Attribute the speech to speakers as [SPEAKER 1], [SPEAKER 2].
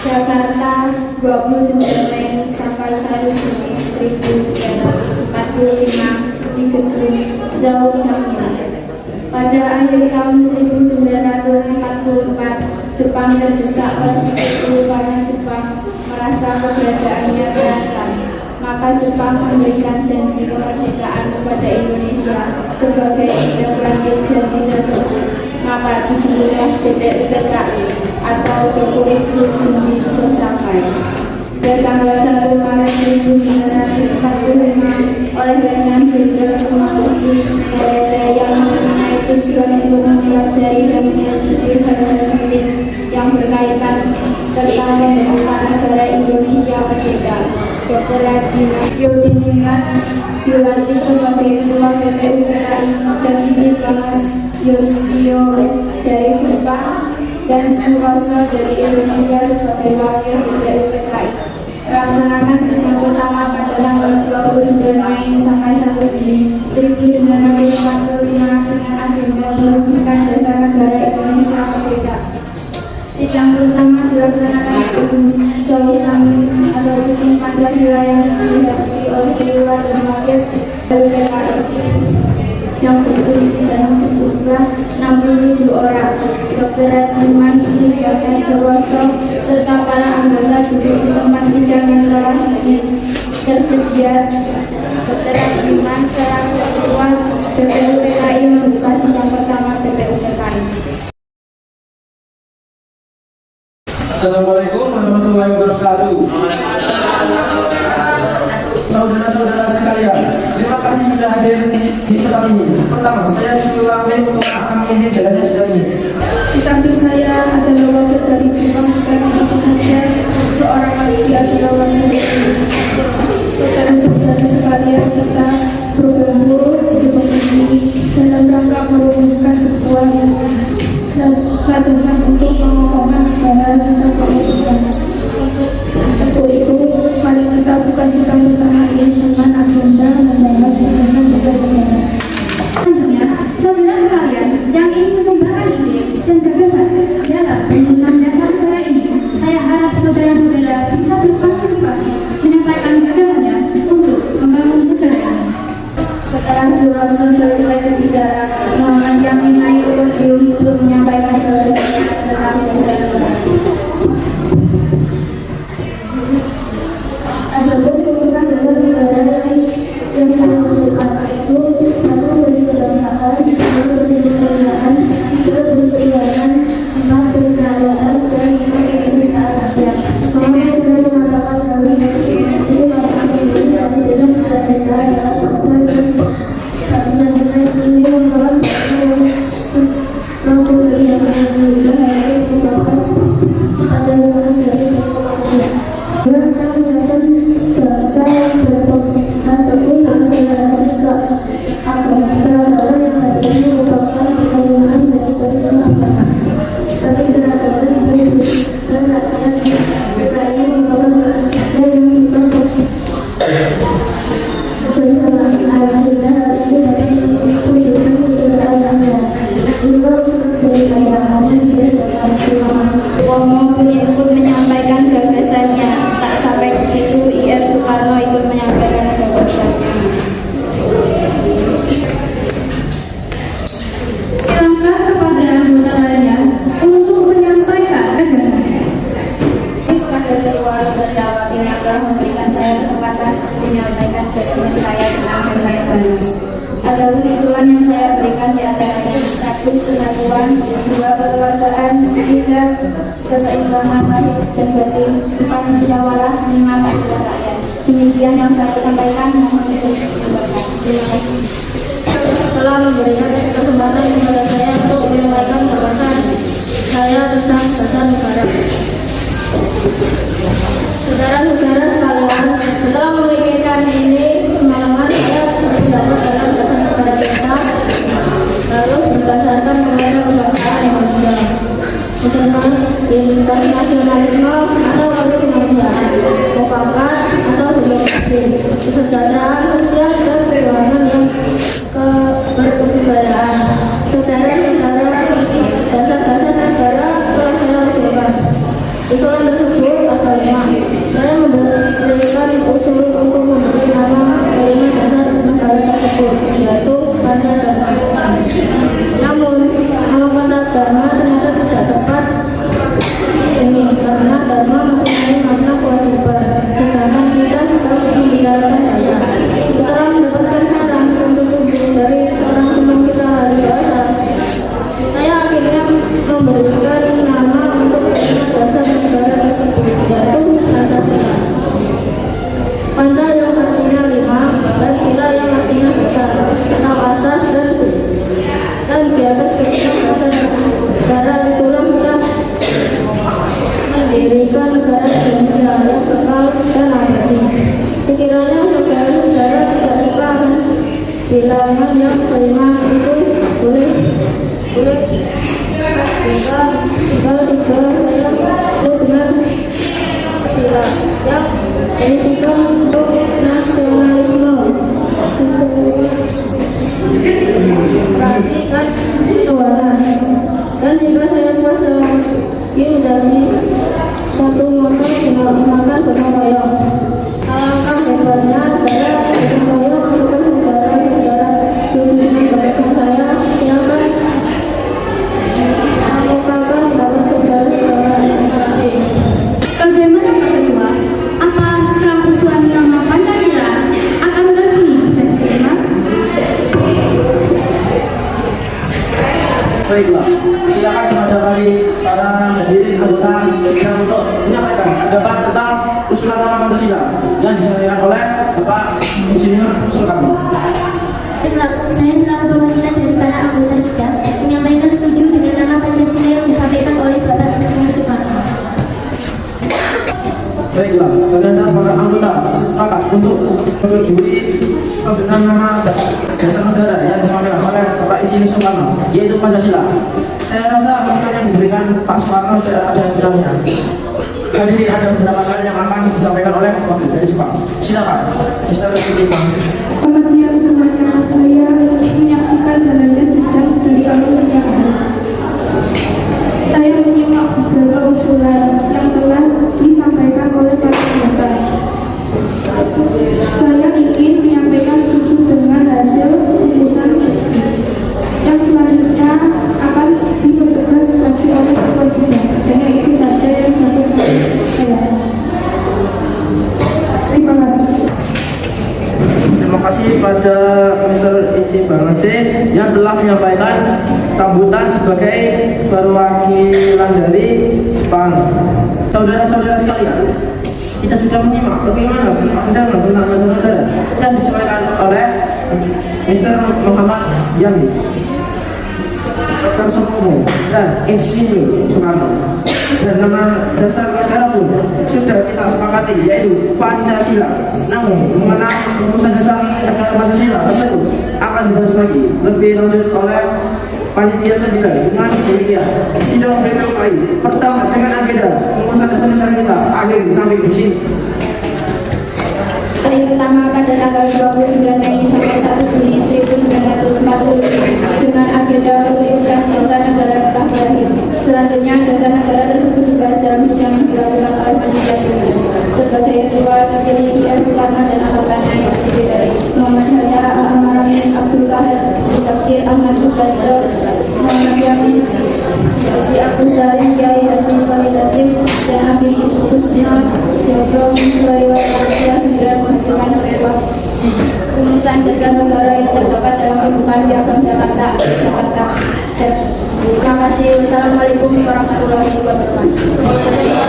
[SPEAKER 1] Jakarta 29 Mei sampai 1 Juni 1945 di Gedung Jauh Samya. Pada akhir tahun 1944, Jepang terdesak oleh sekutu karena Jepang merasa keberadaannya terancam. Maka Jepang memberikan janji kemerdekaan kepada Indonesia. Sebagai tindak lanjut janji tersebut, maka dibentuklah DPUPKI atau Depurisi Junji Sosrakai. Pada tanggal 1 Maret 1945 oleh Letnan Jenderal Kumamoto yang mempunyai tujuan untuk mempelajari dan menyelidiki hal-hal penting yang berkaitan tentang pembentukan negara Indonesia merdeka. Dr. Haji Yudiningrat dilantik sebagai Ketua DPUPKI dan Dimas Yosio dari Jepang dan Suroso dari Indonesia sebagai Wakil DPUPKI. Melaksanakan sidang pertama pada tanggal 29 Mei sampai 1 Juni 1945 dengan agenda merumuskan dasar negara Indonesia merdeka. Sidang pertama dilaksanakan di Jauh Samya atau Gedung Pancasila yang dihadiri oleh Dewan dan Wakil DPUPKI yang berjumlah 67 orang. Dr. Rajiman Ijibaka Suroso serta para anggota duduk di tempat sidang yang telah tersedia. Dr. Rajiman selaku Ketua DPUPKI membuka sidang pertama DPUPKI.
[SPEAKER 2] Assalamualaikum warahmatullahi wabarakatuh. Saudara-saudara sekalian, terima kasih sudah hadir di tempat ini. Pertama, saya Siwame untuk akan memimpin jalannya sidang ini.
[SPEAKER 1] Di samping saya adalah wakil dari Jepang dan tentu saja seorang lagi adalah wakil dari saudara-saudara sekalian serta program guru di ini dalam rangka merumuskan sebuah landasan untuk pengokohan negara tentang kehidupan. Untuk itu, mari kita buka sidang pertama ini dengan agenda membahas landasan negara.
[SPEAKER 3] Selanjutnya, saudara sekalian yang ingin mengembangkan ide dan gagasan dalam penyusunan dasar negara ini, saya harap saudara-saudara bisa berpartisipasi menyampaikan gagasannya untuk membangun negara ini.
[SPEAKER 1] Setelah Suroso selesai berbicara, mohon yang naik turun untuk menyampaikan gagasannya tentang dasar negara. Adapun perusahaan dasar negara yang saya usulkan itu satu beri kebangsaan, dua beri kebangsaan, tiga beri keimanan, empat beri keadaan, dan lima beri keadaan. Saya sudah mengatakan bahwa ini merupakan dari dalam negara adalah bangsa dan ini merupakan suatu yang juga harus merupakan adalah dari manusia. Ikut menyampaikan gagasannya. Tak sampai di situ, IR Soekarno ikut menyampaikan gagasannya.
[SPEAKER 3] Silakan kepada anggota lainnya untuk menyampaikan gagasannya.
[SPEAKER 1] Kepada Ketua Jawa Timur telah memberikan saya kesempatan menyampaikan gagasan saya tentang dasar negara. Ada usulan yang saya berikan di antaranya: 1. Kesatuan, 2. Kekeluargaan, 3. Keseimbangan lahir dan batin, 4. Musyawarah, 5. Keadilan rakyat. Demikian yang saya sampaikan, mohon dipertimbangkan. Terima kasih.
[SPEAKER 4] Telah memberikan kesempatan kepada saya untuk menyampaikan gagasan saya tentang dasar negara. Saudara-saudara sekalian, setelah memikirkan ini semalaman, saya berpendapat dalam dasar negara kita harus berdasarkan kepada kebangsaan Indonesia, Musliman, internasionalisme atau kemanusiaan, mufakat atau demokrasi, kesejahteraan sosial dan keuangan yang berkebudayaan. Saudara-saudara, dasar-dasar negara telah saya usulkan. Usulan tersebut Risiko untuk nasionalisme. Tapi kan ketuhanan. Dan jika saya memasuki menjadi satu motor dengan menggunakan gotong royong. Alangkah hebatnya negara gotong royong merupakan negara tujuan gotong saya yang kan mengukakan dapat saudara-saudara demokrasi.
[SPEAKER 3] Bagaimana Pak Ketua? Apakah usulan nama Pancasila akan resmi bisa diterima?
[SPEAKER 2] Baiklah, silakan kepada para hadirin anggota sidang untuk menyampaikan pendapat tentang usulan nama Pancasila yang disampaikan oleh Bapak Insinyur Soekarno.
[SPEAKER 5] Saya selaku perwakilan dari para anggota sidang menyampaikan setuju dengan nama Pancasila yang disampaikan oleh Bapak Insinyur Soekarno.
[SPEAKER 2] Baiklah, ternyata para anggota sepakat untuk menyetujui penggunaan nama dasar negara yang disampaikan oleh Bapak Insinyur Soekarno, yaitu Pancasila. Saya rasa mungkin yang diberikan Pak Soekarno tidak ada bilangnya. Hadirin, ada beberapa hal yang akan disampaikan oleh wakil dari Jepang. Silakan, Mr. Jepang.
[SPEAKER 1] Selamat siang semuanya. Saya menyaksikan jalannya sidang dari awal hingga akhir. Saya menyimak beberapa usulan yang telah disampaikan oleh para anggota. Saya ingin menyampaikan setuju dengan hasil keputusan yang selanjutnya akan dipertegas lagi oleh ketua sidang. Hanya itu saja yang masuk saya. Terima kasih.
[SPEAKER 2] Terima kasih pada Mr. Ichi Bangase yang telah menyampaikan sambutan sebagai perwakilan dari Jepang. Saudara-saudara sekalian, kita sudah menyimak bagaimana pandangan tentang dasar negara yang disampaikan oleh Mr. Muhammad Yamin, Dr. Soekarno dan Insinyur Soekarno. Dan nama dasar negara pun sudah kita sepakati, yaitu Pancasila. Namun mengenai rumusan dasar negara Pancasila tersebut akan dibahas lagi lebih lanjut oleh panitia 9. Dengan demikian, sidang BPUI pertama dengan agenda rumusan dasar negara kita akhir sampai di sini.
[SPEAKER 1] Hari pertama pada tanggal 29 Mei sampai 1 Juni 1940 dengan agenda memutuskan dasar negara telah berakhir. Selanjutnya dasar negara tersebut dibahas dalam sidang yang dilakukan oleh panitia ini. Sebagai ketua terpilih C.R. Soekarno dan anggotanya yang terdiri dari Muhammad Hatta, Al-Maramis, Abdul Kahar, Musafir, Ahmad Subarjo, Muhammad Yamin, Haji Agus Salim, Kiai Haji Wahid Hasim, dan Amin Husnul Jabro Muswaiwa yang segera menghasilkan sebuah rumusan dasar negara yang terdapat dalam pembukaan Piagam Jakarta. Terima kasih. Wassalamualaikum warahmatullahi wabarakatuh.